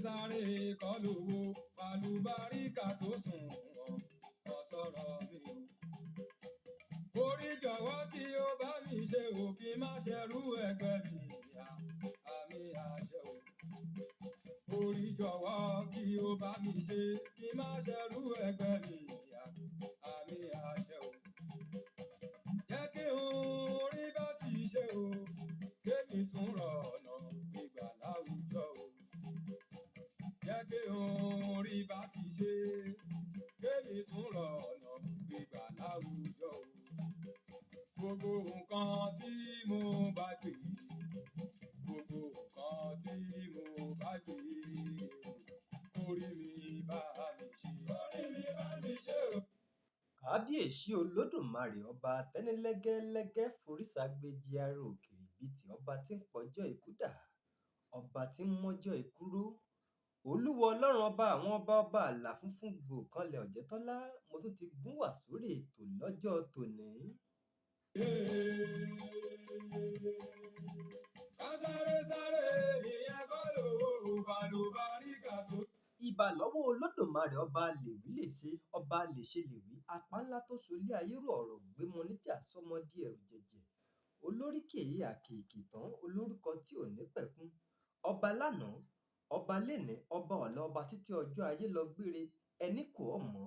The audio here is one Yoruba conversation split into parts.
sáré kọlùwò àlùbáríkà tó sùn wọ̀n ọ̀sọ̀rọ̀ mi o. Orí jọ̀wọ́ kí o bá mi ṣe o, kí má ṣerú ẹgbẹ́ mi ìyá àmì àṣẹ o. Orí jọ̀wọ́ kí o bá mi ṣe, kí má ṣerú ẹgbẹ́ mi ìyá àmì àṣẹ o. Jẹ́ kí orí bá ti ṣe o, kémi tún rọ̀ ọ̀nà gbígbà láwùjọ o. Jẹ́ kí orí bá ti ṣe, kémi tún rọ̀ ọ̀nà gbígbà láwùjọ o. Gbogbo nǹkan tí mo bá gbé, gbogbo nǹkan tí mo bá gbé, orí mi bá mi ṣe, orí mi bá mi ṣe o. Kábíyèsí Olódùmarè ọba tẹ́nilẹ́gẹ́lẹ́gẹ́ foríṣàgbéjì aró òkìrìbìtì, ọba tí ń pọjọ́ ikú dà, ọba tí ń mọ́jọ́ ikú ró. Olúwa ọlọ́run ọba àwọn ọba, ọba àlà funfun gbò kanlẹ̀ Ọ̀jẹ́tọ́lá, mo tún ti gún wá sórí ètò lọ́jọ́ tòní. Sáré sáré ìyẹn kọ́ lówó àlùbáríkà tó. Ìbà lọ́wọ́ Olódùmarè ọba lèwí lè ṣe, ọba lè ṣe lèwí, apá ńlá tó solé ayé rò, ọ̀rọ̀ gbémọ níjà sọmọdé ẹ̀rù jẹ̀jẹ̀, olóríkì èyí àkìkì tán, olórúkọ tí ò ní pẹ̀kun, ọba lánàá, ọba lénìí, ọba ọ̀la, ọba títí ọjọ́ ayé lọ gbére, ẹni kò ọ̀ mọ́,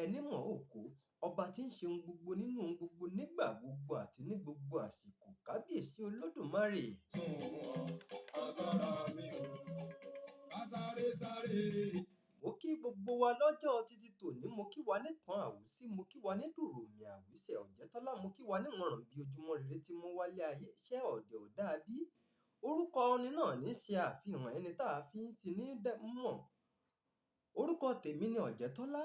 ẹni mọ̀ ò kó, ọba tí ń ṣe ohun gbogbo nínú ohun gbogbo nígbà gbogbo àti ní gbogbo àsìkò. Kábíyèsí Olódùmarè. Ọ̀sọ̀rọ̀ mi o, ká sáré sáré. Mo kí gbogbo wa lọ́jọ́ títí tòní, mo kí wa nípọn àwùsí, mo kí wa ní dùrùmí àwísẹ̀ Ọ̀jẹ́tọ́lá, mo kí wa níwọ̀nràn bí ojúmọ́ rere tí mo wálé ayé, iṣẹ́ ọ̀dẹ̀ ò dáa bí. Orúkọ ọni náà ní ṣe àfihàn ẹni tá a fi ń sin ní mọ̀. Orúkọ tèmi ni Ọ̀jẹ́tọ́lá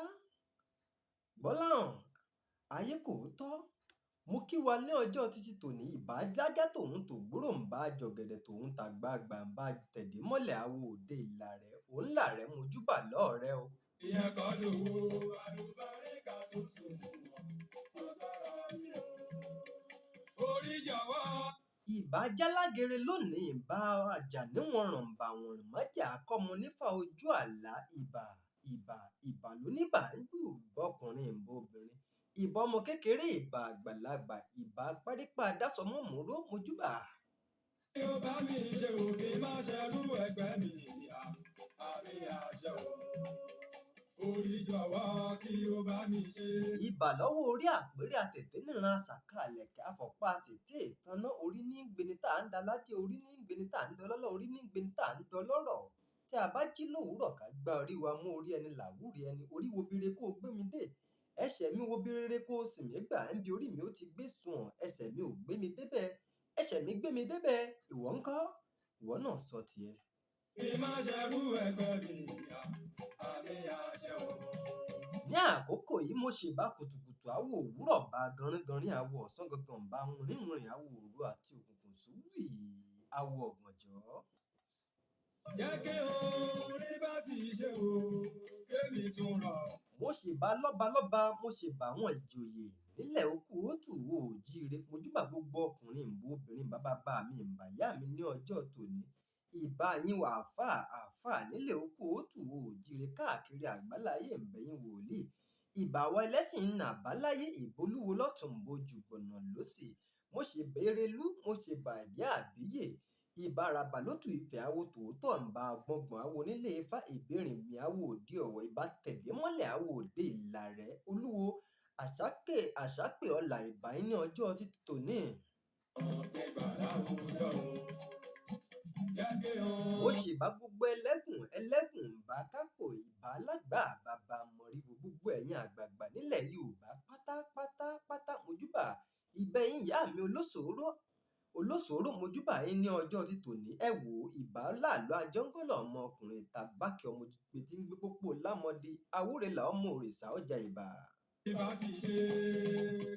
Gbọ́láhàn ayé kò tọ́. Mo kí wa ní ọjọ́ títí tòní, ìbá lájá tòun tògbúrò ń bá jọ̀gẹ̀dẹ̀ tòun tàgbàgbà ń bá tẹ̀dé mọ́lẹ̀ àwo òde ìlà rẹ̀, òun là rẹ̀ mojúbà lọ́ọ̀rẹ́ o. Ìyẹn kọ́ lówó àlùbáríkà tó sùn wọ̀n ọ̀sọ̀rọ̀ mi o. Orí jọ̀wọ́. Ìbá jálágere lónìí, ìbá àjà níwọ̀n rànbà wọ̀n rìn májà kọ́mọ nífà ojú àlá, ìbà lóníbà ń gbù bọ́kùnrin ìbò obìnrin, ìbà ọmọ kékeré, ìbà àgbàlagbà, ìbà parípa dásọmọ mòró mojúbà. Kí o bá mi ṣe òkè má ṣerú ẹgbẹ́ mi ìyá àmì àṣẹ o. Orí jọ̀wọ́ kí o bá mi ṣe. Ìbà lọ́wọ́ orí àpèrè àtètè níran àṣàkà àlẹ̀kẹ̀ àfọ̀pá tètè ìtanná, orí ní gbeni tá à ń daládé, orí ní gbeni tá à ń dọlọ́lọ́, orí ní gbeni tá à ń dọlọ́rọ̀. Tí a bá jí lówùúrọ̀ ká gbá orí wa mú, orí ẹni làwúre ẹni, orí wo bire kó o gbé mi dé, ẹsẹ̀ mi wo birere kó o sì mí gbà, ń bi orí mi ó ti gbé sùn, ẹsẹ̀ mi ò gbé mi débẹ̀, ẹsẹ̀ mi gbé mi débẹ̀, ìwọ ńkọ́? Ìwọ náà sọ tiẹ̀. Kí má ṣerú ẹgbẹ́ mi ìyá àmì àṣẹ o. Ní àkókò yìí mo ṣèbà kùtùkùtù àwọ̀ òwúrọ̀ bá ganringanrin, àwọ̀ ọ̀sán gangan bá rìnrìn, àwọ̀ òru àti òkùnkùn sùúrì, àwọ̀ ọ̀gànjọ́. Jẹ́ kí orí bá ti ṣe o, kémi tún rọ̀. Mo ṣèbà lọ́balọ́ba, mo ṣèbà àwọn ìjòyè nílẹ̀ okú òtù òjíire, mojúbà gbogbo ọkùnrin ìbò obìnrin, bàbá mi ìbàyá mi ní ọjọ́ tòní. Ìbà yín wà àfà nílẹ̀ okú òtù òjíire káàkiri àgbáláyé, ìbẹ̀yìn wòlíì. Ìbà wa ẹlẹ́sìn nàbáláyé, ìbolúwo lọ́tùn bojú gbọ̀nà lósì. Mo ṣèbà Erelú, mo ṣèbà ìbí àbíyè. Ìbà Àràbà lótù Ifẹ̀ àwo tòótọ́, ìbà gbọ̀ngbọ̀n àwo nílé Ifá, ìbẹ̀rìn mi àwo òde Ọ̀wọ̀, ìbà tẹ̀dé mọ́lẹ̀ àwo òde ìlà rẹ̀. Olúwo àṣàpè ọlà, ìbà yín ní ọjọ́ títí tòní. Mo ṣèbà gbogbo ẹlẹ́gùn ìbà kápò, ìbà alágbà bàbá mọ̀rìwò, gbogbo ẹ̀yin àgbààgbà nílẹ̀ Yorùbá pátápátá mojúbà. Ìbẹ̀ yín ìyá mi olóṣòro mojúbà yín ní ọjọ́ títí tòní. Ẹ wò ìbà láàlọ́ ajọ́ngọ́lọ̀ ọmọkùnrin tàbákẹ́ ọmọ gbé tí ń gbé pópó lámọdé, àwúrẹ́là ọmọ òrìṣà ọjà ìbà. Ìbá ti ṣe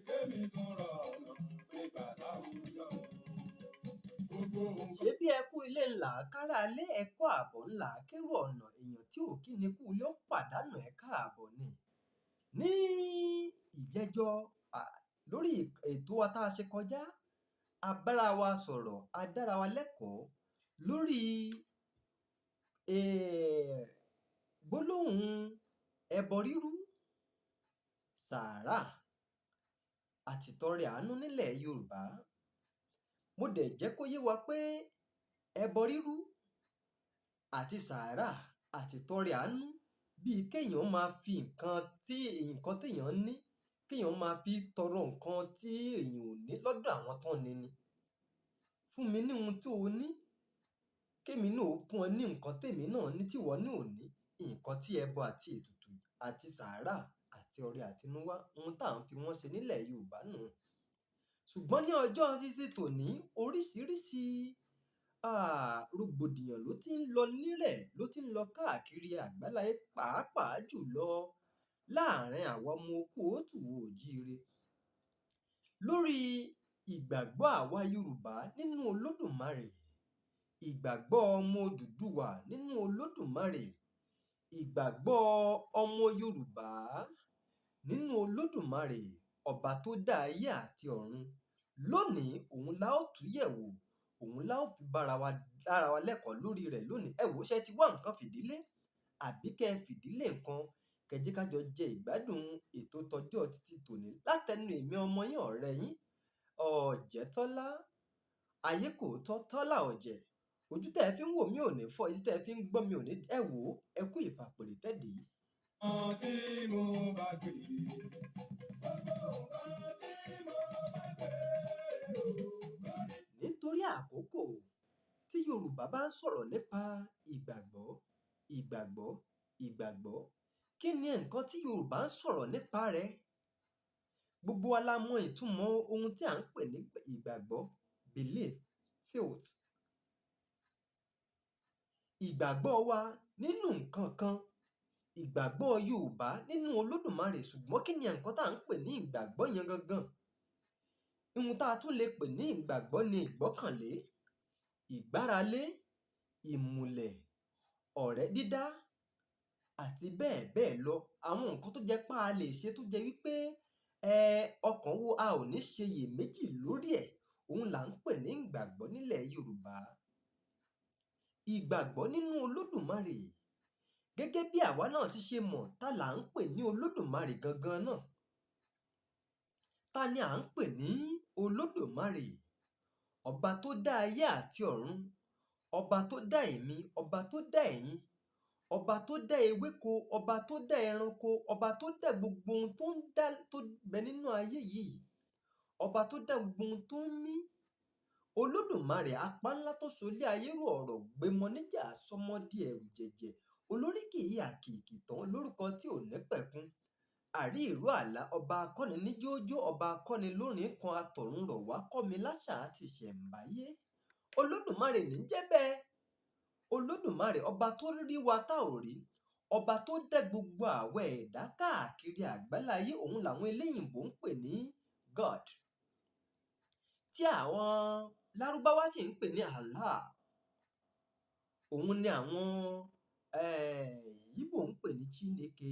kémi tún rọ̀ ọ̀nà gbígbà láwùjọ. Ṣé bí ẹkú ilé ńlá kára lé ẹkọ àbọ̀ ńlá kérò ọ̀nà, èèyàn tí ò kí ni kú ilé ó pàdánù ẹ̀ka àbọ̀ ni. Ní ìjẹ́jọ́ lórí ètò wa tá a ṣe kọjá, a bára wa sọ̀rọ̀, a dára wa lẹ́kọ̀ọ́ lórí gbólóhùn ẹbọ rírú, sàárà àti ìtọrẹ àánú nílẹ̀ Yorùbá. Mo dẹ̀ jẹ́ kó yé wa pé ẹbọ rírú àti sàárà àti ìtọrẹ àánú bíi kéèyàn máa fi nǹkan téèyàn ní kéèyàn máa fi tọrọ nǹkan tí èèyàn ò ní lọ́dọ̀ àwọn tán ni ni. Fún mi ní ohun tí o ní, kémi náà ó fún ọ ní nǹkan témi náà ní tíwọ náà ò ní. Nǹkan tí ẹbọ àti ètùtù àti sàárà àti ọrẹ àtinúwá ohun tá à ń fi wọ́n ṣe nílẹ̀ Yorùbá nù. Ṣùgbọ́n ní ọjọ́ títí tòní oríṣiríṣi rògbòdìyàn ló ti ń lọ nílẹ̀ ló ti ń lọ káàkiri àgbáláyé pàápàá jùlọ láàrin àwa ọmọ kóòtù òjíire lórí ìgbàgbọ́ àwa Yorùbá nínú Olódùmarè, ìgbàgbọ́ ọmọ Odùduwà nínú Olódùmarè, ìgbàgbọ́ ọmọ Yorùbá nínú Olódùmarè ọba tó dá ayé àti ọ̀run. Lónìí òun la ó tún yẹ̀wò, òun la ó fi dára wa lẹ́kọ̀ọ́ lórí rẹ̀ lónìí. Ẹ wò ó, ṣé ẹ ti wá nǹkan fìdílé àbí kẹ́ ẹ fìdílé nǹkan kẹ́ jẹ́ ká jọ jẹ ìgbádùn ètò tọjọ́ títí tòní látẹnu èmi ọmọ yín ọ̀rẹ́ yín Ọ̀jẹ̀tọ́lá Ayékòótọ́ Tọ́lá Ọ̀jẹ̀. Ojú tẹ́ ẹ fi ń wò mí ò ní fọ́, etí tẹ́ ẹ fi ń gbọ́ mi ò ní. Ẹ wò ó, ẹ kú ìfàpèrè tẹ́dì. Tí mo bá gbé gbogbo nǹkan tí mo bá gbé nítorí àkókò tí Yorùbá bá ń sọ̀rọ̀ nípa ìgbàgbọ́, kí ni nǹkan tí Yorùbá ń sọ̀rọ̀ nípa rẹ̀? Gbogbo wa la mọ ìtumọ̀ ohun tí à ń pè ní ìgbàgbọ́, belief, faith. Ìgbàgbọ́ wa nínú nǹkan kan, ìgbàgbọ́ Yorùbá nínú Olódùmarè. Ṣùgbọ́n kí ni nǹkan tá à ń pè ní ìgbàgbọ́ yẹn gangan? Ohun tá a tún lè pè ní ìgbàgbọ́ ni ìgbọ́kànlé, ìgbáralé, ìmùlẹ̀, ọ̀rẹ́ dídá àti bẹ́ẹ̀ bẹ́ẹ̀ lọ. Àwọn nǹkan tó jẹ́ pé a lè ṣe tó jẹ́ wípé ọkàn wo a ò ní ṣe iyèméjì lórí ẹ̀, òun là ń pè ní ìgbàgbọ́ nílẹ̀ Yorùbá. Ìgbàgbọ́ nínú Olódùmarè gẹ́gẹ́ bí àwa náà ti ṣe mọ̀ tá là ń pè ní Olódùmarè gangan náà. Ta ni à ń pè ní Olódùmarè? Ọba tó dá ayé àti ọ̀run, ọba tó dá èmi, ọba tó dá ẹ̀yin, ọba tó dá ewéko, ọba tó dá ẹranko, ọba tó dá gbogbo ohun tó bẹ nínú ayé yìí, ọba tó dá gbogbo ohun tó ń mí. Olódùmarè apá ńlá tó solé ayé rò, ọ̀rọ̀ gbémọ níjà sọmọdí ẹ̀rù jẹ̀jẹ̀, olóríkì àkìkì tán lórúkọ tí ò ní pẹ̀kun. Àrí ìró àlá, ọba akọ́ni ní jójó, ọba akọ́ni lórin kan atọ̀run rọ̀ wá kọ́ mi láṣà àti ìṣẹ̀ǹbáyé. Olódùmarè ní jẹ́ bẹ́ẹ̀. Olódùmarè ọba tó rí wa tá ò rí, ọba tó dá gbogbo àwa ẹ̀dá káàkiri àgbáláyé, òun làwọn eléyìnbó ń pè ní God, tí àwọn Lárúbáwá sì ń pè ní Allah. Òun ni àwọn Ìgbò ń pè ní Chineke.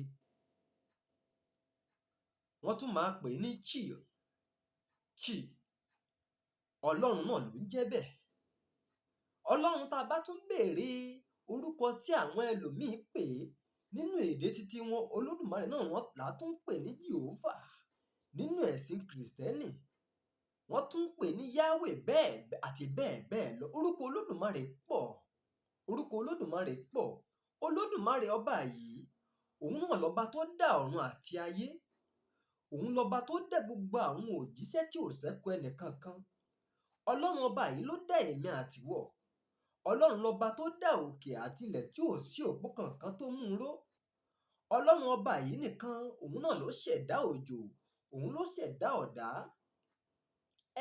Wọ́n tún máa pè ní Chi. Ọlọ́run náà ló ń jẹ́ bẹ́ẹ̀. Ọlọ́run tá a bá tún béèrè orúkọ tí àwọn ẹlòmíín pè nínú èdè títí wọn, Olódùmarè náà wọ́n là á tún pè ní Jèhófà. Nínú ẹ̀sìn Kìrìsìtẹ́nì wọ́n tún pè ní Yahwe bẹ́ẹ̀ àti bẹ́ẹ̀ bẹ́ẹ̀ lọ. Orúkọ Olódùmarè pọ̀. Olódùmarè ọba yìí, òun náà lọ́ba tó dá ọ̀run àti ayé. Òun lọ́ba tó dá gbogbo àwọn òjíṣẹ́ tí ò ṣẹ́kù ẹnìkankan. Ọlọ́run ọba yìí ló dá èmi àtiwọ́. Ọlọ́run lọ́ba tó dá òkè àti ilẹ̀ tí ò sí òpó kankan tó mú un ró. Ọlọ́run ọba yìí nìkan, òun náà ló ṣẹ̀dá òjò, òun ló ṣẹ̀dá ọ̀dá.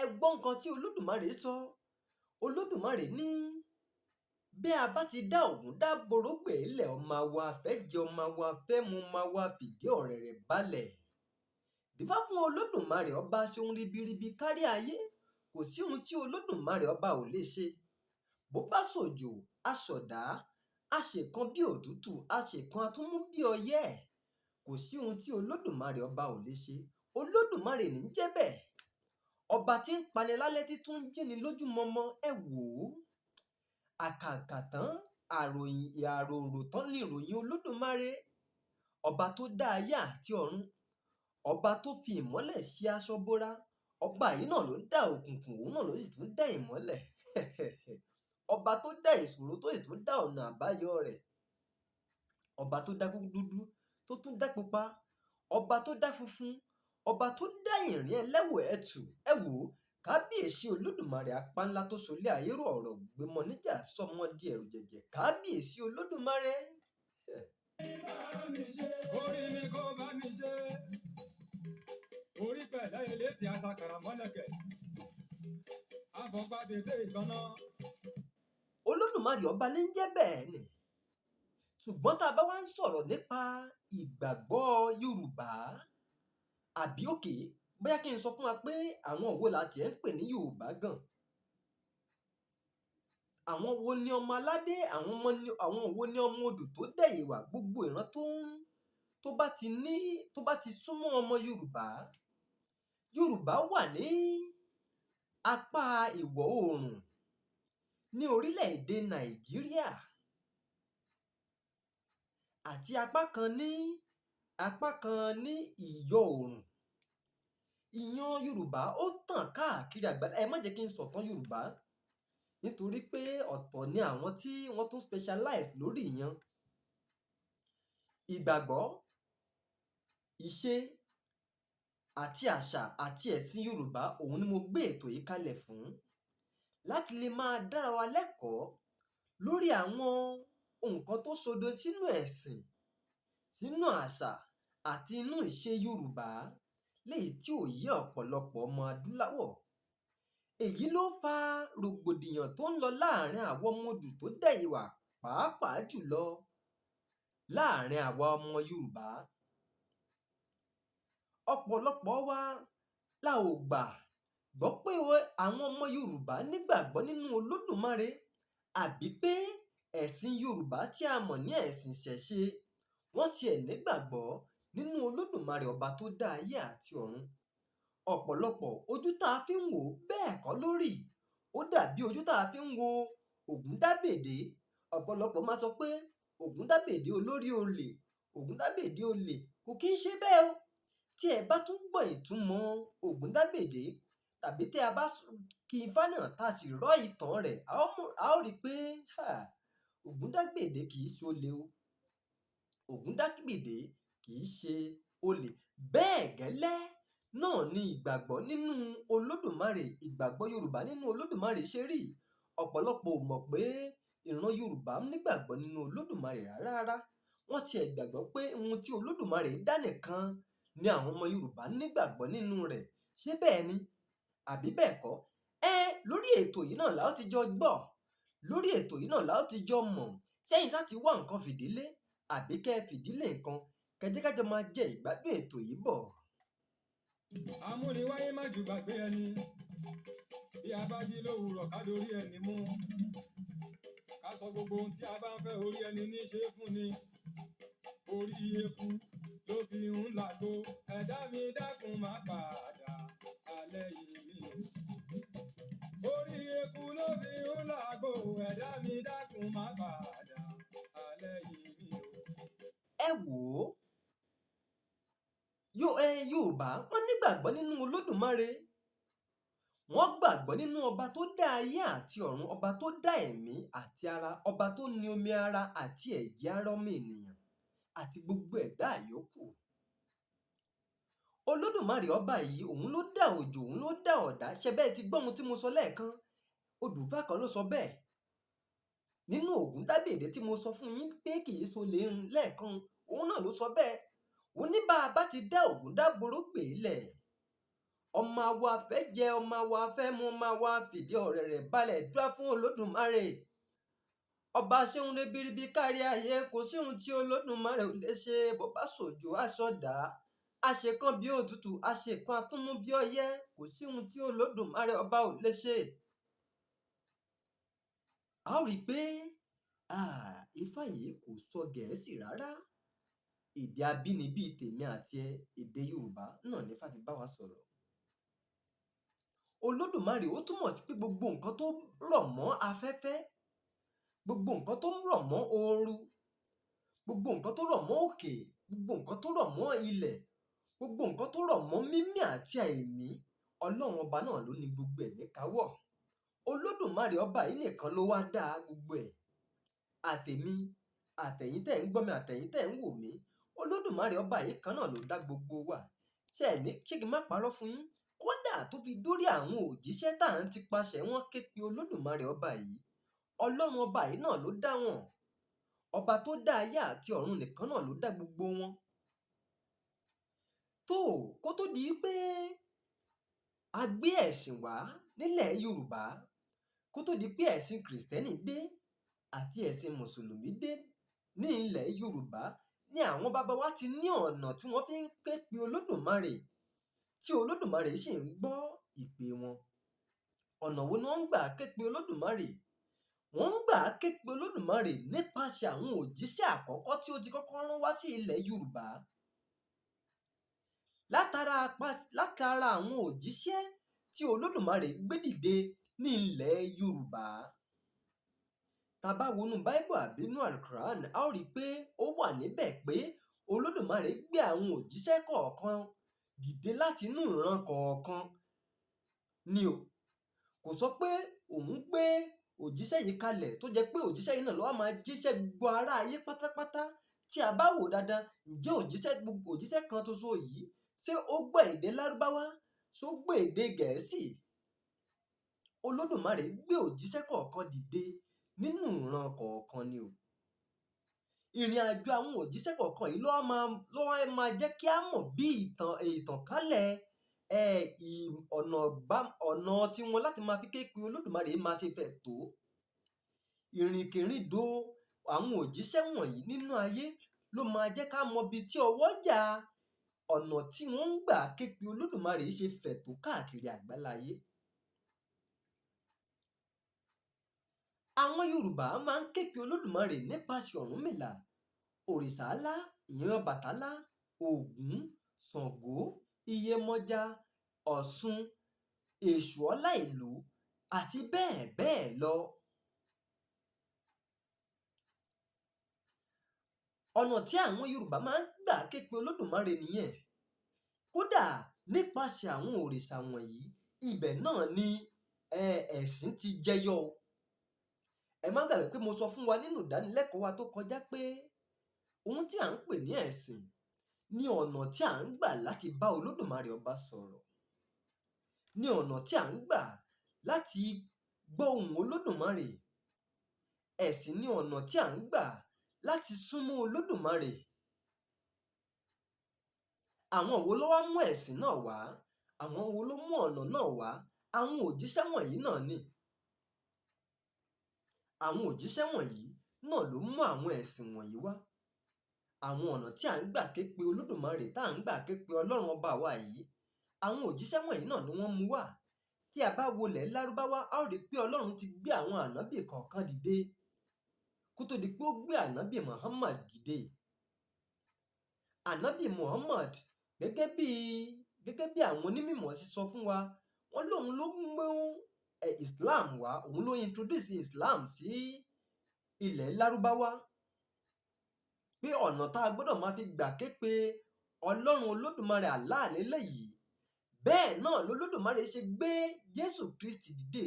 Ẹ gbọ́ nǹkan tí Olódùmarè sọ. Olódùmarè ní bí a bá ti dá ògùn dá borógbè ilẹ̀, ọmọ wa fẹ́ jẹ, ọmọ wa fẹ́ mu, ọmọ wa fìdí ọ̀rẹ̀rẹ̀ balẹ̀. Dífá fún Olódùmarè ọba ṣe ohun ribiribi kárí ayé. Kò sí ohun tí Olódùmarè ọba ò lè ṣe. Bó bá ṣòjò, aṣọ̀dá, aṣèkan bí òtútù, aṣèkan atúnmú bí ọyẹ́. Kò sí ohun tí Olódùmarè ọba ò lè ṣe. Olódùmarè ní jẹ́ bẹ́ẹ̀. Ọba tí ń pani lálẹ́ tí tún ń jíni lójúmọmọ. Ẹ wò ó, àkàǹkà tán àròrò tán ní ìròyìn Olódùmarè, ọba tó dá ayé àti ọ̀run, ọba tó fi ìmọ́lẹ̀ ṣe aṣọ bóra, ọba yìí náà ló dá òkùnkùn, òun náà ló sì tún dá ìmọ́lẹ̀. Ọba tó dá ìṣòro tó sì tún dá ọ̀nà àbáyọ rẹ̀, ọba tó dá dúdú tó tún dá pupa, ọba tó dá funfun, ọba tó dá ìrìn ẹlẹ́wọ̀ ẹ̀tù. Ẹ wò ó, kábíyèsí Olódùmarè apá ńlá tó solé ayé rọ̀, ọ̀rọ̀ gbémọ níjà sọmọ di ẹ̀rù jẹ̀jẹ̀. Kábíyèsí Olódùmarè. Orí mi kò bá mi ṣe, orí pẹ̀lẹ́ ilé tí a ṣàkàrà mọ́lẹ̀kẹ̀, àfọ̀pá tètè ìtọ́nà. Olódùmarè ọba ní ń jẹ́ bẹ́ẹ̀ ni. Ṣùgbọ́n tá a bá wá ń sọ̀rọ̀ nípa ìgbàgbọ́ Yorùbá, àbí òkè, bóyá kí n sọ fún wa pé àwọn wo la tiẹ̀ ń pè ní Yorùbá gan? Àwọn wo ni ọmọ aládé? Àwọn wo ni ọmọ odù tó dẹ̀yìn wá? Gbogbo ìran tó bá ti súnmọ́ ọmọ Yorùbá. Yorùbá wà ní apá ìwọ̀ oòrùn ní orílẹ̀-èdè Nàìjíríà, àti apá kan ní ìyọ̀ oòrùn. Ìyan Yorùbá ó tàn káàkiri àgbáyé. Ẹ má jẹ́ kí n sọ̀tàn Yorùbá, nítorí pé ọ̀tọ̀ ni àwọn tí wọ́n tún specialize lórí ìyan. Ìgbàgbọ́, ìṣe àti àṣà àti ẹ̀sìn Yorùbá, òun ni mo gbé ètò yìí kalẹ̀ fún, láti lè máa dára wa lẹ́kọ̀ọ́ lórí àwọn nǹkan tó sodo sínú ẹ̀sìn, sínú àṣà àti inú ìṣe Yorùbá, léyìí tí ò yé ọ̀pọ̀lọpọ̀ ọmọ adúláwọ̀. Èyí ló fa rògbòdìyàn tó ń lọ láàrin àwọn ọmọ odù tó dẹ̀yìn wá, pàápàá jùlọ láàrin àwa ọmọ Yorùbá. Ọ̀pọ̀lọpọ̀ wa la ò gbàgbọ́ pé àwọn ọmọ Yorùbá nígbàgbọ́ nínú Olódùmarè, àbí pé ẹ̀sìn Yorùbá tí a mọ̀ ní ẹ̀sìn ìṣẹ̀ṣe, wọ́n tiẹ̀ nígbàgbọ́ nínú Olódùmarè ọba tó dá ayé àti ọ̀run. Ọ̀pọ̀lọpọ̀ ojú tá a fi ń wò bẹ́ẹ̀ kọ́ lórí. Ó dàbí ojú tá a fi ń wo Ògúndábèdé. Ọ̀pọ̀lọpọ̀ máa sọ pé Ògúndábèdé olórí olè, Ògúndábèdé olè. Kò kí ń ṣe bẹ́ẹ̀ o. Tí ẹ bá tún gbọ́ ìtumọ̀ Ògúndábèdé, tàbí tí a bá kí ifá náà tá a sì rọ́ ìtàn rẹ̀, a ó rí i pé Ògúndábèdé kì í ṣe olè o. Ògúndábèdé kì í ṣe olè. Bẹ́ẹ̀ gẹ́lẹ́ náà ni ìgbàgbọ́ nínú Olódùmarè, ìgbàgbọ́ Yorùbá nínú Olódùmarè ṣe rí. Ọ̀pọ̀lọpọ̀ ò mọ̀ pé ìran Yorùbá nígbàgbọ́ nínú Olódùmarè rárá. Wọ́n tiẹ̀ gbàgbọ́ pé ohun tí Olódùmarè dá nìkan ni àwọn ọmọ Yorùbá nígbàgbọ́ nínú rẹ̀. Ṣé bẹ́ẹ̀ ni? Àbí bẹ́ẹ̀ kọ́? Lórí ètò yìí náà la ó ti jọ gbọ́. Lórí ètò yìí náà la ó ti jọ mọ̀. Ṣẹ́yìn sá ti wá nǹkan fìdílé, àbí kẹ́ ẹ fìdílé nǹkan, kẹ́jẹ́ kájọ máa jẹ ìgbádùn ètò yìí bọ̀. Amúniwáyé má jù gbàgbé ẹni, bí a bá jí lówùúrọ̀ ká dorí ẹni mú, ká sọ gbogbo ohun tí a bá ń fẹ́ orí ẹni ní ṣe fún ni. Orí eku ló fi ń làgbo, ẹ̀dá mi dákun má padà alẹ́ yìí mi. Orí eku ló fi ń làgbo, ẹ̀dá mi dákun má padà alẹ́ yìí mi o. Ẹ wò ó, Yorùbá wọ́n nígbàgbọ́ nínú Olódùmarè. Wọ́n gbàgbọ́ nínú ọba tó dá ayé àti ọ̀run, ọba tó dá ẹ̀mí àti ara, ọba tó ní omi ara àti ẹ̀jẹ̀ ara ọmọ ènìyàn àti gbogbo ẹ̀dá yòókù. Olódùmarè ọba yìí, òun ló dá òjò, òun ló dá ọ̀dá. Ṣé bẹ́ẹ̀ ti gbọ́ ohun tí mo sọ lẹ́ẹ̀kan? Odùfá kan ló sọ bẹ́ẹ̀. Nínú Ògúndábèdé tí mo sọ fún yín pé kì í ṣolè lẹ́ẹ̀kan, òun náà ló sọ bẹ́ẹ̀. Ó ní bá a bá ti dá Ògúndáboró gbé lẹ̀, ọmọ awo afẹ́ jẹ, ọmọ awo afẹ́ mu, ọmọ awo afìdí ọ̀rẹ́ rẹ̀ balẹ̀ dúrà fún Olódùmarè. Ọba ṣeun ribiribi kárí ayé, kò sí ohun tí Olódùmarè ò lè ṣe. Bó bá ṣòjò aṣọ dá, àṣekan bí òtútù, àṣekan atúnmú bí ọyẹ́. Kò sí ohun tí Olódùmarè ọba ò lè ṣe. A ó rí i pé ifá yìí kò sọ Gẹ̀ẹ́sì rárá. Èdè abínibí tèmi àti èdè Yorùbá náà ní ifá fi bá wa sọ̀rọ̀. Olódùmarè ó túmọ̀ sí pé gbogbo nǹkan tó rọ̀ mọ́ afẹ́fẹ́, gbogbo nǹkan tó rọ̀ mọ́ ooru, gbogbo nǹkan tó rọ̀ mọ́ òkè, gbogbo nǹkan tó rọ̀ mọ́ ilẹ̀, gbogbo nǹkan tó rọ̀ mọ́ mímí àti àìmí, Ọlọ́run ọba náà ló ní gbogbo ẹ̀ níkáwọ́. Olódùmarè ọba yìí nìkan ló wá dá gbogbo ẹ̀. Àtèmi, àtẹ̀yin tẹ́ ń gbọ́ mi, àtẹ̀yin tẹ́ ń wò mí, Olódùmarè ọba yìí kan náà ló dá gbogbo wa. Ṣé kí n má parọ́ fún yín? Kódà tó fi dórí àwọn òjíṣẹ́ tá à ń tipasẹ̀ wọn ké pe Olódùmarè ọba yìí, Ọlọ́run ọba yìí náà ló dá wọn. Ọba tó dá ayé àti ọ̀run nìkan náà ló dá gbogbo wọn. Kó tó di pé a gbé ẹ̀sìn wá nílẹ̀ Yorùbá, kó tó di pé ẹ̀sìn Kìrìsìtẹ́nì dé àti ẹ̀sìn Mùsùlùmí dé ní ilẹ̀ Yorùbá, ni àwọn baba wa ti ní ọ̀nà tí wọ́n fi ń ké pe Olódùmarè, tí Olódùmarè sì ń gbọ́ ìpè wọn. Ọ̀nà wo ni wọ́n ń gbà ké pe Olódùmarè? Wọ́n ń gbà ké pe Olódùmarè nípasẹ̀ àwọn òjíṣẹ́ àkọ́kọ́ tí ó ti kọ́kọ́ rán wá sí ilẹ̀ Yorùbá. Látara àwọn òjíṣẹ́ tí Olódùmarè gbé dìde ní ilẹ̀ Yorùbá. Tá bá wọnú Bible àbí inú Al-Quran, a ó rí i pé ó wà níbẹ̀ pé Olódùmarè gbé àwọn òjíṣẹ́ kọ̀ọ̀kan dìde láti inú ìran kọ̀ọ̀kan ni o. Kò sọ pé òun gbé òjíṣẹ́ yìí kalẹ̀ tó jẹ́ pé òjíṣẹ́ yìí náà ló wá máa jíṣẹ́ gbogbo ará ayé pátápátá. Tí a bá wò dáadáa, ǹjẹ́ òjíṣẹ́ kan ṣoṣo yìí, ṣé ó gbọ́ èdè Lárúbáwá? Ṣé ó gbọ́ èdè Gẹ̀ẹ́sì? Olódùmarè gbé òjíṣẹ́ kọ̀ọ̀kan dìde nínú ìran kọ̀ọ̀kan ni o. Ìrìn àjò àwọn òjíṣẹ́ kọ̀ọ̀kan yìí ló máa jẹ́ kí a mọ̀ bí ìtànkálẹ̀ ọ̀nà tiwọn láti máa fi ké pe Olódùmarè máa ṣe fẹ̀ tó. Ìrìnkèrindò àwọn òjíṣẹ́ wọ̀nyí nínú ayé ló máa jẹ́ ká mọ bí tí ọwọ́jà ọ̀nà tí wọ́n ń gbà ké pe Olódùmarè ṣe fẹ̀ tó káàkiri àgbáláyé. Àwọn Yorùbá máa ń ké pe Olódùmarè nípasẹ̀ Ọ̀rúnmìlà, Òrìṣàlá, ìyẹn Ọbàtálá, Ògún, Ṣàngó, Iyemọja, Ọ̀ṣun, Èṣù ọlá ìlú àti bẹ́ẹ̀ bẹ́ẹ̀ lọ. Ọ̀nà tí àwọn Yorùbá máa ń gbà ké pe Olódùmarè nìyẹn. Kódà nípasẹ̀ àwọn òrìṣà wọ̀nyí, ibẹ̀ náà ni ẹ̀sìn ti jẹyọ. Ẹ má gbàgbé pé mo sọ fún wa nínú ìdánilẹ́kọ̀ọ́ wa tó kọjá pé ohun tí à ń pè ní ẹ̀sìn ní ọ̀nà tí à ń gbà láti bá Olódùmarè ọba sọ̀rọ̀, ní ọ̀nà tí à ń gbà láti gbọ́ ohùn Olódùmarè. Ẹ̀sìn ní ọ̀nà tí à ń gbà láti súnmọ́ Olódùmarè. Àwọn wo ló wá mú ẹ̀sìn náà wá? Àwọn wo ló mú ọ̀nà náà wá? Àwọn òjíṣẹ́ wọ̀nyí náà ni. Àwọn òjíṣẹ́ wọ̀nyí náà ló mú àwọn ẹ̀sìn wọ̀nyí wá. Àwọn ọ̀nà tí à ń gbà ké pe Olódùmarè, tá à ń gbà ké pe Ọlọ́run ọba wa yìí, àwọn òjíṣẹ́ wọ̀nyí náà ni wọ́n mú wá. Tí a bá wolẹ̀ Lárúbáwá, a ó rí i pé Ọlọ́run ti gbé àwọn ànábì kọ̀ọ̀kan dìde kó tó di pé ó gbé ànábì Muhammad dìde. Ànábì Muhammad, gẹ́gẹ́ bí àwọn onímọ̀ ṣe sọ fún wa, wọ́n lóun ló mú Islam wá, òun ló introduce Islam sí ilẹ̀ Lárúbáwá. Pé ọ̀nà tá a gbọ́dọ̀ máa fi gbà ké pe Ọlọ́run Olódùmarè Allah lélẹ́yìí. Bẹ́ẹ̀ náà lolódùmarè ṣe gbé Jésù Kristi dìde.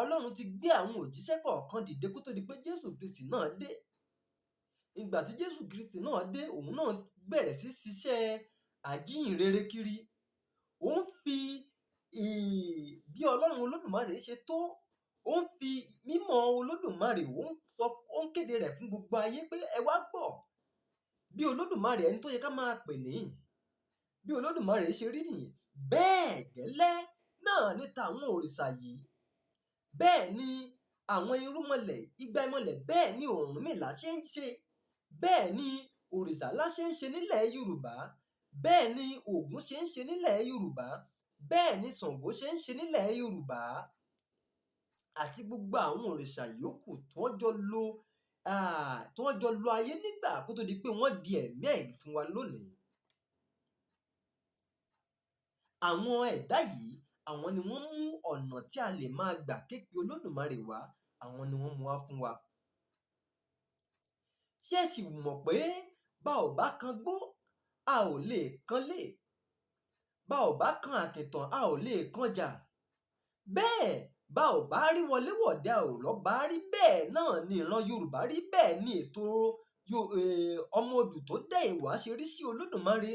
Ọlọ́run ti gbé àwọn òjíṣẹ́ kọ̀ọ̀kan dìde kó tó di pé Jésù Kristi náà dé. Ìgbà tí Jésù Kristi náà dé, òun náà bẹ̀rẹ̀ sí ṣiṣẹ́ àjíhìnrere kiri. Ó ń fi bí Ọlọ́run Olódùmarè ṣe tó, ó ń fi mímọ̀ Olódùmarè, ó ń kéde rẹ̀ fún gbogbo ayé pé ẹ wá gbọ́. Bí Olódùmarè ẹni tó yẹ ká máa pè ní, bí Olódùmarè ṣe rí nìyí. Bẹ́ẹ̀ gẹ́lẹ́ náà ní tàwọn òrìṣà yìí. Bẹ́ẹ̀ ni àwọn irúnmọlẹ̀, igba ìmọ̀lẹ̀, bẹ́ẹ̀ ni Ọ̀rúnmìlà ṣe ń ṣe. Bẹ́ẹ̀ ni Òrìṣàlá ṣe ń ṣe nílẹ̀ Yorùbá. Bẹ́ẹ̀ ni Ògún ṣe ń ṣe nílẹ̀ Yorùbá. Bẹ́ẹ̀ ni Ṣàngó ṣe ń ṣe nílẹ̀ Yorùbá. Àti gbogbo àwọn òrìṣà yòókù tí wọ́n jọ lo ayé nígbà kó tó di pé wọ́n di ẹ̀mí àìrí fún wa lónìí. Àwọn ẹ̀dá yìí, àwọn ni wọ́n mú ọ̀nà tí a lè máa gbà ké pe Olódùmarè wá, àwọn ni wọ́n mú wá fún wa. ṣé ẹ sì mọ̀ pé bá ò bá kan gbó a ò lè kanlé, bá ò bá kan àkìtàn a ò lè kanjà, bẹ́ẹ̀ bá ò bá rí wọléwọ̀de a ò rọ́bà rí, bẹ́ẹ̀ náà ni ìran Yorùbá rí, bẹ́ẹ̀ ni ètò ọmọ odù tó dá ìwà ṣe rí sí Olódùmarè.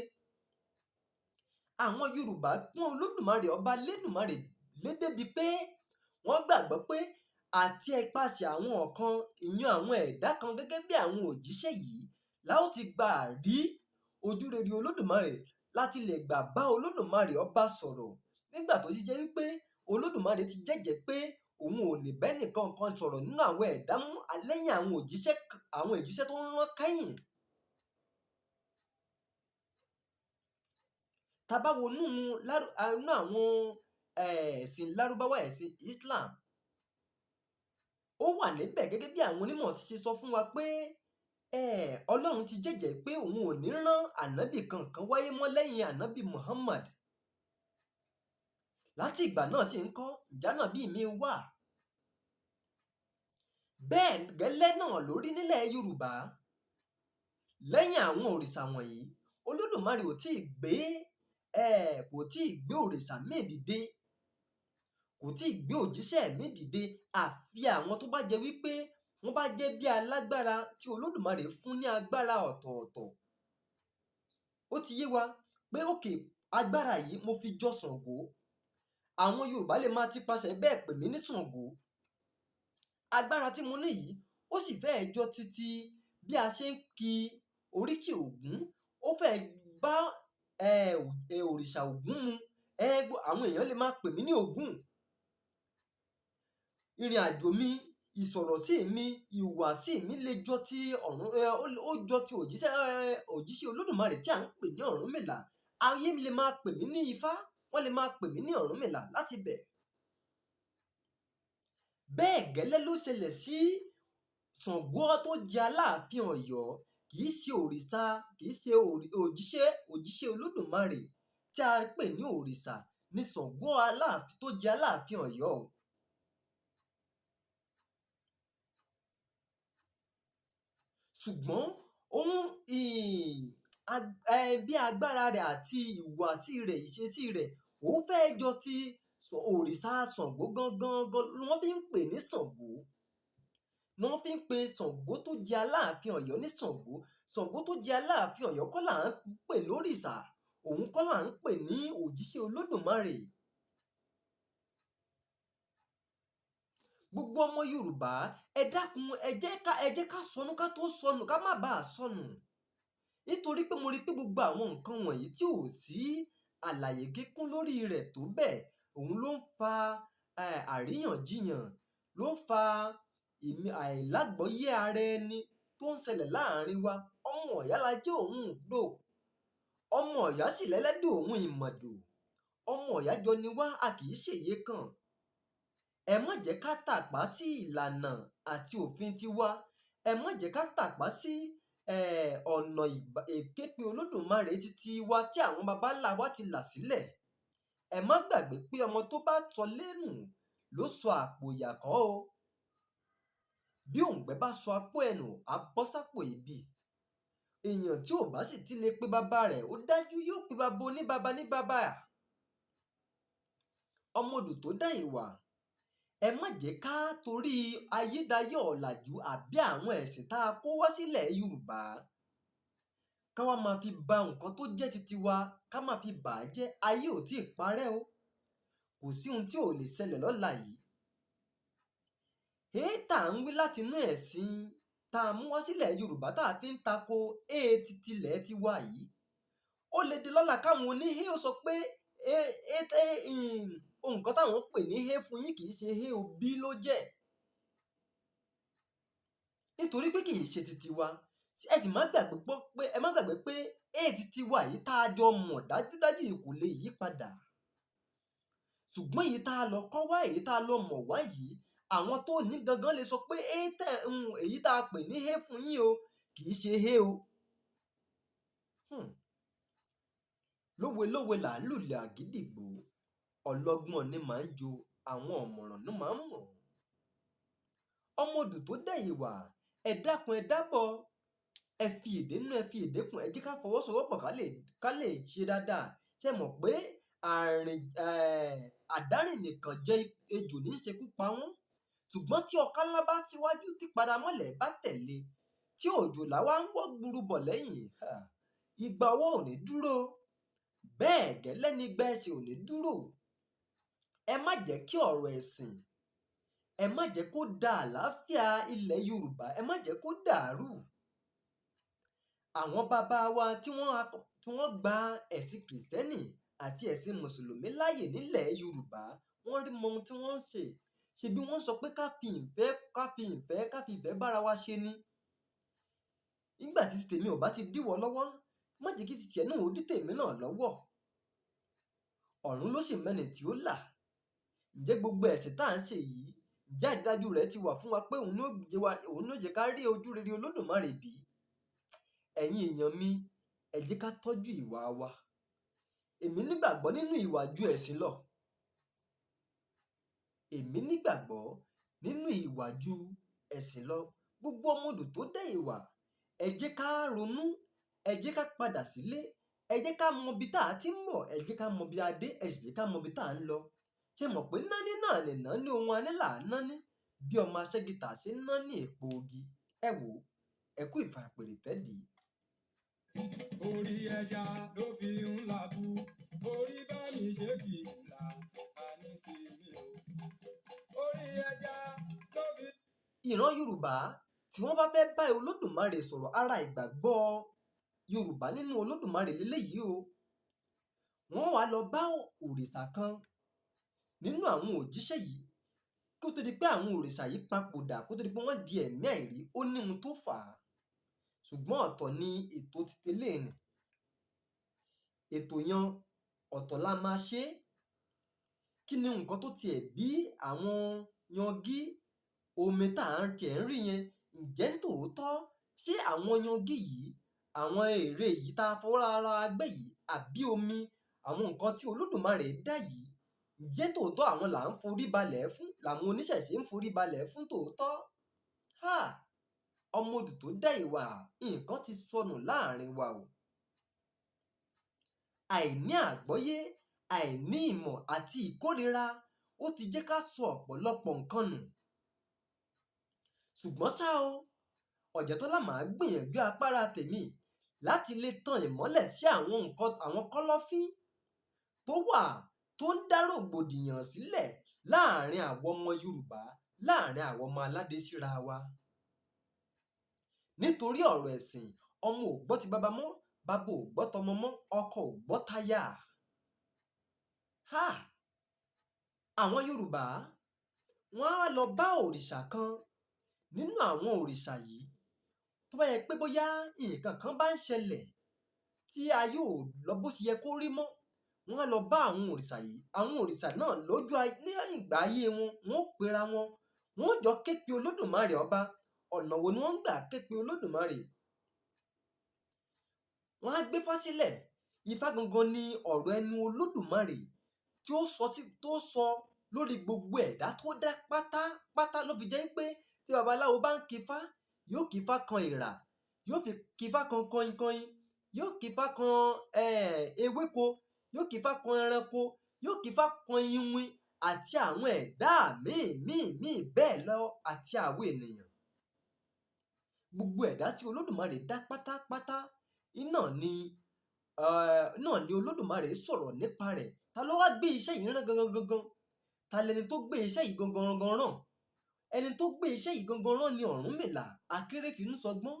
Àwọn Yorùbá pọ́n Olódùmarè ọba Lédùmarè lé débi pé wọ́n gbàgbọ́ pé àti ipasẹ̀ àwọn kan, ìyẹn àwọn ẹ̀dá kan gẹ́gẹ́ bí àwọn òjíṣẹ́ yìí, la ó ti gbà rí ojúrere Olódùmarè, láti lè gbà bá Olódùmarè ọba sọ̀rọ̀, nígbà tó ti jẹ́ wípé Olódùmarè ti jẹ́jẹ́ pé òun ò lè bẹ́nì kankan sọ̀rọ̀ nínú àwọn ẹ̀dá mú lẹ́yìn àwọn òjíṣẹ́ tó ń rán kẹ́yìn. Tá bá wo inú àwọn ẹ̀sìn Lárúbáwá, ẹ̀sìn Islam, ó wà níbẹ̀ gẹ́gẹ́ bí àwọn onímọ̀ ti ṣe sọ fún wa pé Ọlọ́run ti jẹ́jẹ́ pé òun ò ní rán ànábì kankan wáyé mọ́ lẹ́yìn ànábì Muhammad. Láti ìgbà náà sì ń kọ́, ǹjẹ́ ànábì mi wà? Bẹ́ẹ̀ gẹ́lẹ́ náà ló rí nílẹ̀ Yorùbá. Lẹ́yìn àwọn òrìṣà wọ̀nyí, Olódùmarè kò tíì gbé òrìṣà míì dìde, kò tíì gbé òjíṣẹ́ míì dìde, àfi àwọn tó bá jẹ́ wípé wọ́n bá jẹ́ bí alágbára tí Olódùmarè fún ní agbára ọ̀tọ̀ọ̀tọ̀. Ó ti yé wa pé òkè, agbára yìí mo fi jọ Ṣàngó, àwọn Yorùbá lè máa ti pasẹ̀ bẹ́ẹ̀ pè mí ní Ṣàngó. Agbára tí mo ní yìí ó sì fẹ́ẹ̀ jọ títí bí a ṣe ń ki oríkì Ògún, ó fẹ́ẹ̀ bá òrìṣà Ògún mu. Àwọn èèyàn lè máa pè mí ní Ògún. Ìrìn àjò mi, ìsọ̀rọ̀ sí mi, ìhùwàsí mi lè jọ ti ó jọ ti òjíṣẹ́ Olódùmarè tí à ń pè ní Ọ̀rúnmìlà. Ayé lè máa pè mí ní Ifá, wọ́n lè máa pè mí ní Ọ̀rúnmìlà láti bẹ̀. Bẹ́ẹ̀ gẹ́lẹ́ ló ṣẹlẹ̀ sí Ṣàngó tó jẹ́ Aláàfin Ọ̀yọ́. Kìí ṣe òrìṣà, kìí ṣe òjíṣẹ́ Olódùmarè tí a pè ní òrìṣà ní Ṣàngó tó jẹ́ Aláàfin Ọ̀yọ́. Ṣùgbọ́n bí agbára rẹ̀ àti ìhùwàsí rẹ̀, ìṣesí rẹ̀, ó fẹ́ jọ ti òrìṣà Ṣàngó gangan ni wọ́n fi ń pè ní Ṣàngó. Ni wọ́n fi ń pe Ṣàngó tó jẹ́ Aláàfin Ọ̀yọ́ ní Ṣàngó. Ṣàngó tó jẹ́ Aláàfin Ọ̀yọ́ kọ́ là ń pè lórìṣà, òun kọ́ là ń pè ní òjíṣẹ́ Olódùmarè. Gbogbo ọmọ Yorùbá, ẹ dákun, ẹ jẹ́ ká sọnù ká tó sọnù, ká má bàa sọnù. Nítorí pé mo rí pé gbogbo àwọn nǹkan wọ̀nyí tí ò sí àlàyé kíkún lórí rẹ̀ tó bẹ́ẹ̀, òun ló ń fa àríyànjiyàn, ló ń fa àìlágbọ́yé ara ẹni tó ń ṣẹlẹ̀ láàrin wa. Ọmọ Ọ̀yá la jẹ́, òun gbò. Ọmọ Ọ̀yá sì lẹ́lẹ́dẹ̀ òun ìmọ̀dò. Ọmọ Ọ̀yá jọ ni wá, a kì í ṣèyé kan. Ẹ má jẹ́ ká tàpá sí ìlànà àti òfin tiwa. Ẹ má jẹ́ ká tàpá sí ọ̀nà ìképe Olódùmarè titi wa tí àwọn baba ńlá wa ti là sílẹ̀. Ẹ má gbàgbé pé ọmọ tó bá sọ lẹ́nu ló sọ àpò ìyàkọ́ o. Bí òǹgbẹ bá sọ apó ẹnu, á bọ́ sápò ebi. Èèyàn tí ò bá sì ti lè pe bàbá rẹ̀, ó dájú yóò pe bàbá oníbàbá ní bàbá. Ọmọ odù tó dá ìwà, ẹ má jẹ́ ká torí ayédáyé ọ̀làjú àbí àwọn ẹ̀sìn tá a kó wá sílẹ̀ Yorùbá, ká wá máa fi ba nǹkan tó jẹ́ titi wa, ká máa fi bà á jẹ́. Ayé ò tí ì parẹ́ o. Kò sí ohun tí ò lè ṣẹlẹ̀ lọ́la yìí. Tá à ń wí láti inú ẹ̀sìn tá a mú wá sílẹ̀ Yorùbá tá a fi ń tako titilẹ̀ tiwa yìí. Ó lè di lọ́la káwọn oníhé ó sọ pé nǹkan táwọn pè ní hé fún yín kì í ṣe hé o, bí ló jẹ́. Nítorí pé kì í ṣe titi wa. Ẹ sì má gbàgbé pé titi wa yìí tá a jọ mọ̀ dájúdájú yìí kò lè yí padà. Ṣùgbọ́n èyí tá a lọ kọ́ wá, èyí tá a lọ mọ̀ wá yìí, àwọn tó ní gangan lè sọ pé èyí tá a pè ní hé fún yín o, kì í ṣe hé o. Lówe là ń lùlẹ̀ àgídìgbò. Ọlọ́gbọ́n ni máa ń jo, àwọn ọ̀mọ̀ràn ló máa ń mọ̀. Ọmọ odù tó dá ìwà, ẹ dákun ẹ dábọ̀, ẹ fi èdè nínú, ẹ fi èdè kún, ẹ jẹ́ ká fọwọ́sowọ́pọ̀ ká lè ṣe dáadáa. Ṣé ẹ mọ̀ pé àdárìnìkàn jẹ ejò ní í ṣekú pa wọ́n? Ṣùgbọ́n tí ọká ńlá bá síwájú tí paramọ́lẹ̀ bá tẹ̀lé, tí òjòlá wá ń wọ́ gburu bọ̀ lẹ́yìn, igba ọwọ́ ò ní dúró, bẹ́ẹ̀ gẹ́lẹ́ ni igba ẹsẹ̀ ò ní dúró. Ẹ má jẹ́ kí ọ̀rọ̀ ẹ̀sìn, ẹ má jẹ́ kó da àlàáfíà ilẹ̀ Yorùbá, ẹ má jẹ́ kó dàrú. Àwọn bàbá wa tí wọ́n gba ẹ̀sìn Kìrìsìtẹ́nì àti ẹ̀sìn Mùsùlùmí láàyè nílẹ̀ Yorùbá, wọ́n rí mọ ohun tí wọ́n ń ṣe. Ṣebí wọ́n sọ pé ká fi ìfẹ́ bára wa ṣe ni. Nígbà tí tèmi ò bá ti díwọ́ lọ́wọ́, má jẹ́ kí tiẹ̀ náà ó dí tèmi náà lọ́wọ́. Ọ̀run ló sì mẹ́ni tí ó là. Ǹjẹ́ gbogbo ẹ̀sìn tá à ń ṣe yìí, ǹjẹ́ àrídájú rẹ̀ ti wà fún wa pé òun ló jẹ́ ká rí ojú rere Olódùmarè bí? Ẹ̀yin èèyàn mi, ẹ jẹ́ ká tọ́jú ìwà wa. Èmi nígbàgbọ́ nínú ìwà ju ẹ̀sìn lọ. Èmi nígbàgbọ́ nínú ìwà ju ẹ̀sìn lọ. Gbogbo ọmọdù tó dá ìwà, ẹ jẹ́ ká ronú, ẹ jẹ́ ká padà sílé, ẹ jẹ́ ká mọ ibi tá a ti ń bọ̀, ẹ jẹ́ ká mọ ibi a dé, ẹ sì jẹ́ ká mọ ibi tá a ń lọ. Ṣé mọ̀ pé náání náà lè ná ní ohun anílà náání bí ọmọ aṣẹ́gità ṣe ń ná ní èpo ogi? Ẹ wò ó, ẹ kú ìfarapèrè tẹ́dì. Orí ẹja ló fi ń làbú, orí bá mi ṣe fìlà, àní tèmi o. Orí ẹja ló fi. Ìran Yorùbá tí wọ́n bá fẹ́ bá Olódùmarè sọ̀rọ̀, ara ìgbàgbọ́ Yorùbá nínú Olódùmarè lélẹ́yìí o. Wọ́n wá lọ bá òrìṣà kan nínú àwọn òjíṣẹ́ yìí. Kó tó di pé àwọn òrìṣà yìí papòdà, kó tó di pé wọ́n di ẹ̀mí àìrí, ó ní ohun tó fà á. Ṣùgbọ́n ọ̀tọ̀ ni ètò ti tẹ́lẹ̀ nì. Ètò yan ọ̀tọ̀ la máa ṣe. Kí ni nǹkan tó tiẹ̀ bí àwọn yangí omi tá à ń tiẹ̀ ń rí yẹn? Ǹjẹ́ tòótọ́ ṣé àwọn yangí yìí, àwọn ère yìí tá a fọwọ́ ara gbẹ́ yìí, àbí omi, àwọn nǹkan tí Olódùmarè dá yìí, ǹjẹ́ tòótọ́ àwọn là ń forí balẹ̀ fún, làwọn oníṣẹ̀ṣe ń forí balẹ̀ fún tòótọ́? Ọmọdù tó dá ìwà, nǹkan ti sọnù láàrin wa o. Àìní àgbọ́yé, àìní ìmọ̀ àti ìkórìíra ó ti jẹ́ ká sọ ọ̀pọ̀lọpọ̀ nǹkan nù. Ṣùgbọ́n ṣá o, Ọ̀jẹ̀tọ́lá máa gbìyànjú apára tèmi láti lè tan ìmọ́lẹ̀ sí àwọn kọ́lọ́fín tó wà tó ń dá rògbòdìyàn sílẹ̀ láàrin àwọn ọmọ Yorùbá, láàrin àwọn ọmọ aládé síra wa. Nítorí ọ̀rọ̀ ẹ̀sìn, ọmọ ò gbọ́ ti bàbá mọ́, bàbá ò gbọ́ tọmọ mọ́, ọkọ ò gbọ́ táyà. Àwọn Yorùbá wọ́n á lọ bá òrìṣà kan nínú àwọn òrìṣà yìí. Tó bá yẹ pé bóyá nǹkan kan bá ń ṣẹlẹ̀ tí ayé ò lọ bó ṣe yẹ kó rí mọ́, wọ́n á lọ bá àwọn òrìṣà yìí. Àwọn òrìṣà náà ní ìgbà ayé wọn, wọ́n ó pera wọn, wọ́n ó jọ ké pe Olódùmarè ọba. Ọ̀nà wo ni wọ́n ń gbà ké pe Olódùmarè? Wọ́n á gbéfá sílẹ̀. Ifá gangan ni ọ̀rọ̀ ẹnu Olódùmarè tí ó sọ lórí gbogbo ẹ̀dá tó dá pátápátá. Ló fi jẹ́ pé tí babaláwo bá ń kífá, yóò kífá kan èèrà, yóò fi kífá kan kọinkọin, yóò kífá kan ewéko, yóò kífá kan ẹranko, yóò kífá kan iwin àti àwọn ẹ̀dá míì bẹ́ẹ̀ lọ àti àwọn ènìyàn. Gbogbo ẹ̀dá tí Olódùmarè dá pátápátá náà ni Olódùmarè sọ̀rọ̀ nípa rẹ̀. Ta ló wá gbé iṣẹ́ yìí rán gangan? Ta lẹni tó gbé iṣẹ́ yìí gangan rán? Ẹni tó gbé iṣẹ́ yìí gangan rán ni Ọ̀rúnmìlà, akérèfínúsọgbọ́n,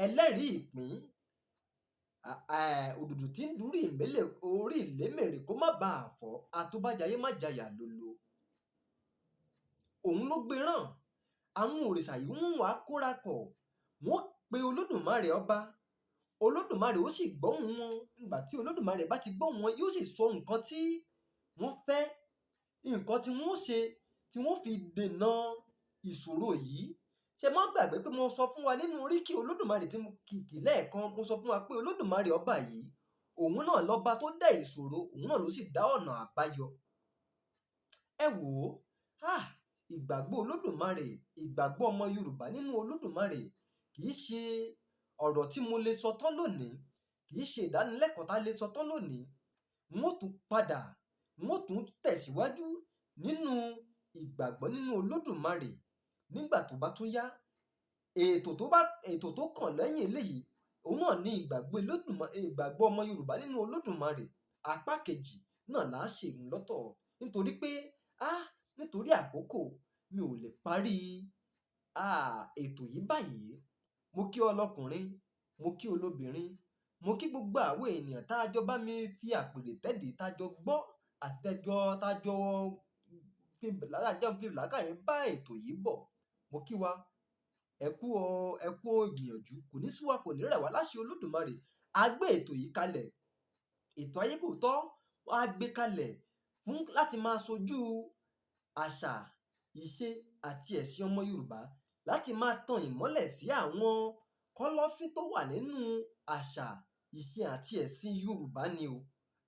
ẹlẹ́rìí ìpín, òdùdù tí ń dúró ìmẹ́lẹ̀ orí ìlémèrè kó má bàa fọ́, àtúbàjáyé má jayà lolo. Òun ló gbé rán. Àwọn òrìṣà yìí wọ́n wá kóra pọ̀, wọ́n pe Olódùmarè ọba. Olódùmarè ó sì gbóhùn wọn. Nígbà tí Olódùmarè bá ti gbóhùn wọn, yóò sì sọ nǹkan tí wọ́n fẹ́, nǹkan tí wọ́n ṣe, tí wọ́n fi dènà ìṣòro yìí. Ṣé má gbàgbé pé mo sọ fún wa nínú oríkì Olódùmarè tí mo kìkì lẹ́ẹ̀kan, mo sọ fún wa pé Olódùmarè ọba yìí, òun náà lọ́ba tó dá ìṣòro, òun náà ló sì dá ọ̀nà àbáyọ. Ẹ wò ó, ìgbàgbọ́ Olódùmarè, ìgbàgbọ́ ọmọ Yorùbá nínú Olódùmarè kì kì í ṣe ọ̀rọ̀ tí mo lè sọ tán lónìí, kì í ṣe ìdánilẹ́kọ̀ọ́ tá lè sọ tán lónìí. N ó tún padà, n ó tún tẹ̀síwájú nínú ìgbàgbọ́ nínú Olódùmarè nígbà tó bá tún yá. Ètò tó kàn lẹ́yìn eléyìí, òun náà ni ìgbàgbọ́ ọmọ Yorùbá nínú Olódùmarè. Apá kejì náà là á ṣe ìhun lọ́tọ̀ nítorí pé nítorí àkókò mi ò lè parí ètò yìí báyìí. Mo kí ọlọ́kùnrin, mo kí olóbìnrin, mo kí gbogbo àwọn ènìyàn tá a jọ bá mi fi àpèrè tẹ́dì tá a jọ gbọ́ àti tá a jọ fi làákàyè bá ètò yìí bọ̀. Mo kí wa, ẹ kú ìgbìyànjú, kò ní sú wa, kò ní rẹ̀ wá láṣẹ Olódùmarè. A gbé ètò yìí kalẹ̀, ètò Ayé Kò Tọ́, wọ́n á gbé kalẹ̀ fún láti máa sojú àṣà, ìṣe àti ẹ̀sìn ọmọ Yorùbá, láti máa tan ìmọ́lẹ̀ sí àwọn kọ́lọ́fín tó wà nínú àṣà, ìṣe àti ẹ̀sìn Yorùbá ni o.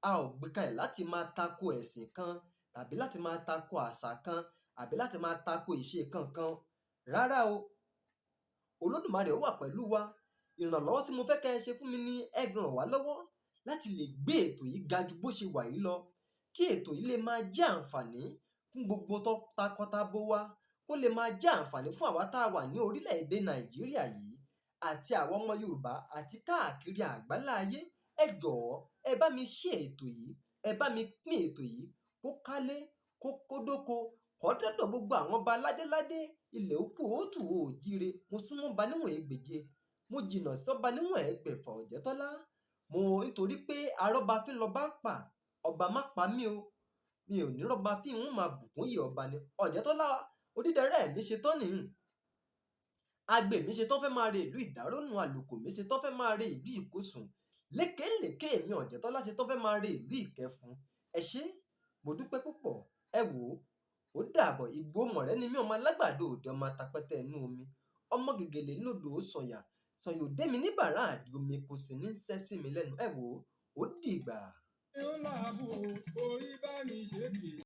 A ò gbé kalẹ̀ láti máa tako ẹ̀sìn kan tàbí láti máa tako àṣà kan àbí láti máa tako ìṣe kankan. Rárá o, Olódùmarè ó wà pẹ̀lú wa. Ìrànlọ́wọ́ tí mo fẹ́ kẹ́ ẹ ṣe fún mi ni ẹ ràn wá lọ́wọ́ láti lè gbé ètò yìí ga ju bó ṣe wà yìí lọ, kí ètò yìí lè máa jẹ́ àǹfààní fún gbogbo takọtabo wa, kó lè máa jẹ́ àǹfààní fún àwa tá a wà ní orílẹ̀-èdè Nàìjíríà yìí àti àwọn ọmọ Yorùbá àti káàkiri àgbáláyé. Ẹ jọ̀ọ́, ẹ bá mi share ètò yìí, ẹ bá mi pín ètò yìí kó kálé, kó dóko, kó dọ́dọ̀ gbogbo àwọn ọba ládéládé ilẹ̀ Òkú-Òtù Òjíire. Mo súnmọ́ ọba níwọ̀n ẹgbẹ̀je, mo jìnnà sọ́ba níwọ̀n ẹgbẹ̀fà Ọ̀jẹ́tọ́lá. Nítorí pé arọ́bafín lọba ń pa, ọba má pa mí o. Mi ò ní rọ́bafín, ń máa bùkún yè ọba ni. Ọ̀jẹ́tọ́lá Odídẹrẹ́ mi ṣe tán nìyí. Agbe mi ṣe tán fẹ́ máa re ìlú Ìdárónú, àlùkò mi ṣe tán fẹ́ máa re ìlú Ìkósùn. Lékèélékèé mi Ọ̀jẹ́tọ́lá ṣe tán fẹ́ máa re ìlú Ìkẹfun. Ẹ ṣé, mo dúpẹ́ púpọ̀. Ẹ wò ó dàbọ̀. Ìgbómọ̀rẹ́ ni mí, ọmọ alágbàdo òde, ọmọ atapẹ́tẹ́ inú omi, ọmọ gègèlè lódò sọ̀yà òdé mi ní bàrá àdì omi, kò sì ní sẹ́ sí mi lẹ́nu. Ẹ wò ó dìgbà. Ó làbù o, orí bá mi ṣe kì í.